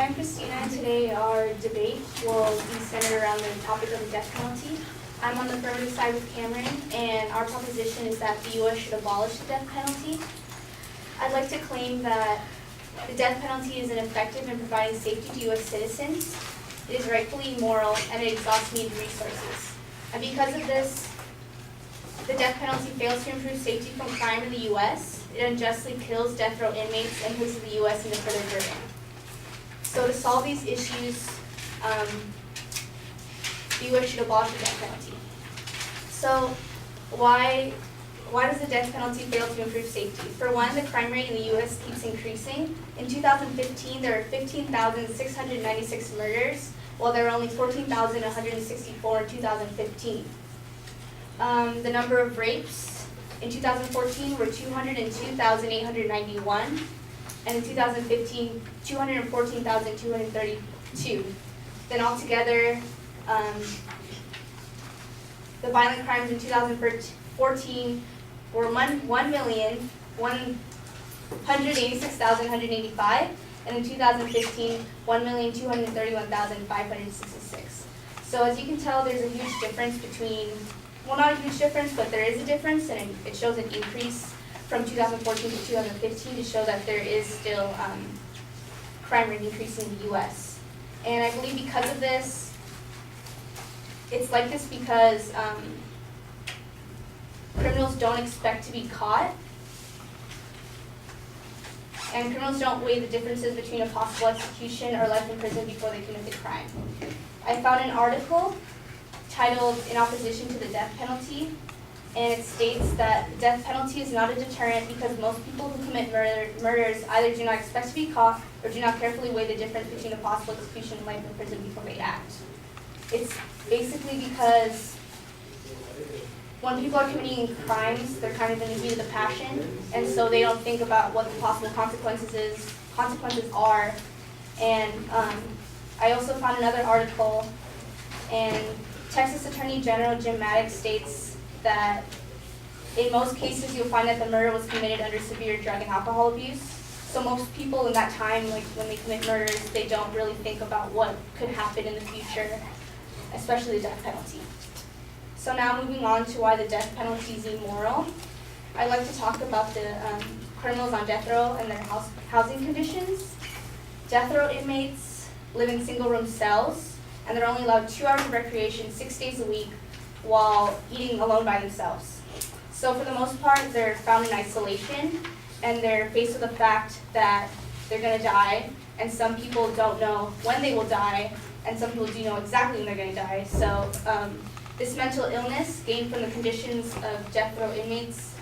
I'm Christina, and today our debate will be centered around the topic of the death penalty. I'm on the affirmative side with Cameron, and our proposition is that the U.S. should abolish the death penalty. I'd like to claim that the death penalty is ineffective in providing safety to U.S. citizens. It is rightfully immoral, and it exhausts needed resources. And because of this, the death penalty fails to improve safety from crime in the U.S. It unjustly kills death row inmates and places the U.S. into further burden. So to solve these issues, the U.S. should abolish the death penalty. So why does the death penalty fail to improve safety? For one, the crime rate in the U.S. keeps increasing. In 2015, there were 15,696 murders, while there were only 14,164 in 2015. The number of rapes in 2014 were 202,891, and in 2015, 214,232. Then altogether, the violent crimes in 2014 were 1,186,185, and in 2015, 1,231,566. So as you can tell, there's a huge difference between, well, not a huge difference, but there is a difference, and it shows an increase from 2014 to 2015 to show that there is still crime rate increasing in the U.S. And I believe because of this, it's like this because criminals don't expect to be caught, and criminals don't weigh the differences between a possible execution or life in prison before they commit the crime. I found an article titled "In Opposition to the Death Penalty," and it states that the death penalty is not a deterrent because most people who commit murders either do not expect to be caught or do not carefully weigh the difference between a possible execution and life in prison before they act. It's basically because when people are committing crimes, they're kind of in the heat of the passion, and so they don't think about what the possible consequences are. And I also found another article, and Texas Attorney General Jim Maddox states that in most cases you'll find that the murder was committed under severe drug and alcohol abuse. So most people in that time, like when they commit murders, they don't really think about what could happen in the future, especially the death penalty. So now moving on to why the death penalty is immoral, I'd like to talk about the criminals on death row and their housing conditions. Death row inmates live in single-room cells, and they're only allowed 2 hours of recreation 6 days a week while eating alone by themselves. So for the most part, they're found in isolation, and they're faced with the fact that they're going to die, and some people don't know when they will die, and some people do know exactly when they're going to die. So this mental illness gained from the conditions of death row inmates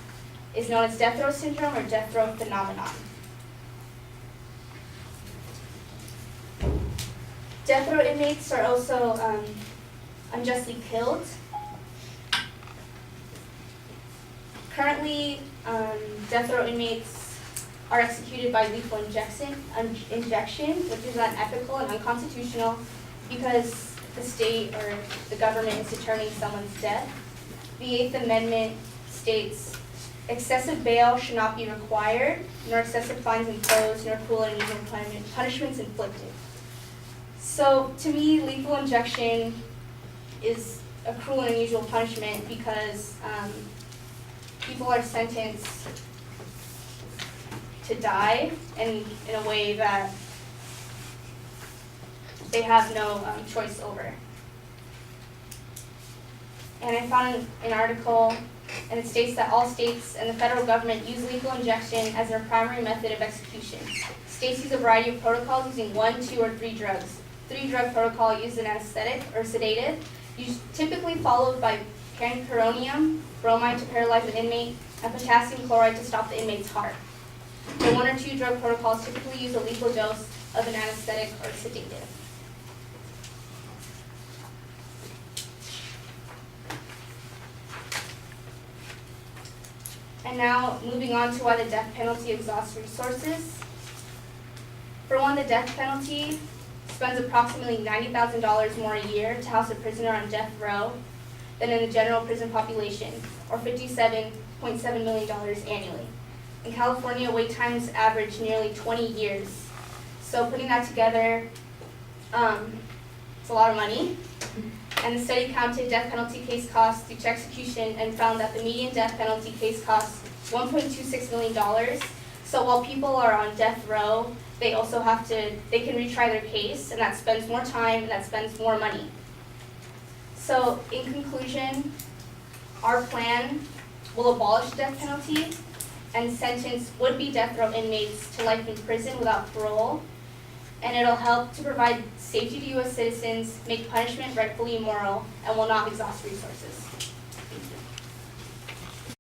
is known as death row syndrome or death row phenomenon. Death row inmates are also unjustly killed. Currently, death row inmates are executed by lethal injection, which is unethical and unconstitutional because the state or the government is determining someone's death. The 8th Amendment states, excessive bail should not be required, nor excessive fines imposed, nor cruel and unusual punishments inflicted. So to me, lethal injection is a cruel and unusual punishment because people are sentenced to die in a way that they have no choice over. And I found an article, and it states that all states and the federal government use lethal injection as their primary method of execution. States use a variety of protocols using 1, 2, or 3 drugs. 3-drug protocol used an anesthetic or sedative, typically followed by pancuronium, bromide to paralyze the inmate, and potassium chloride to stop the inmate's heart. The 1 or 2 drug protocols typically use a lethal dose of an anesthetic or sedative. And now moving on to why the death penalty exhausts resources. For one, the death penalty spends approximately $90,000 more a year to house a prisoner on death row than in the general prison population, or $57.7 million annually. In California, wait times average nearly 20 years. So putting that together, it's a lot of money. And the study counted death penalty case costs due to execution and found that the median death penalty case costs $1.26 million. So while people are on death row, they also they can retry their case, and that spends more time and that spends more money. So in conclusion, our plan will abolish the death penalty and sentence would-be death row inmates to life in prison without parole. And it'll help to provide safety to U.S. citizens, make punishment rightfully moral, and will not exhaust resources.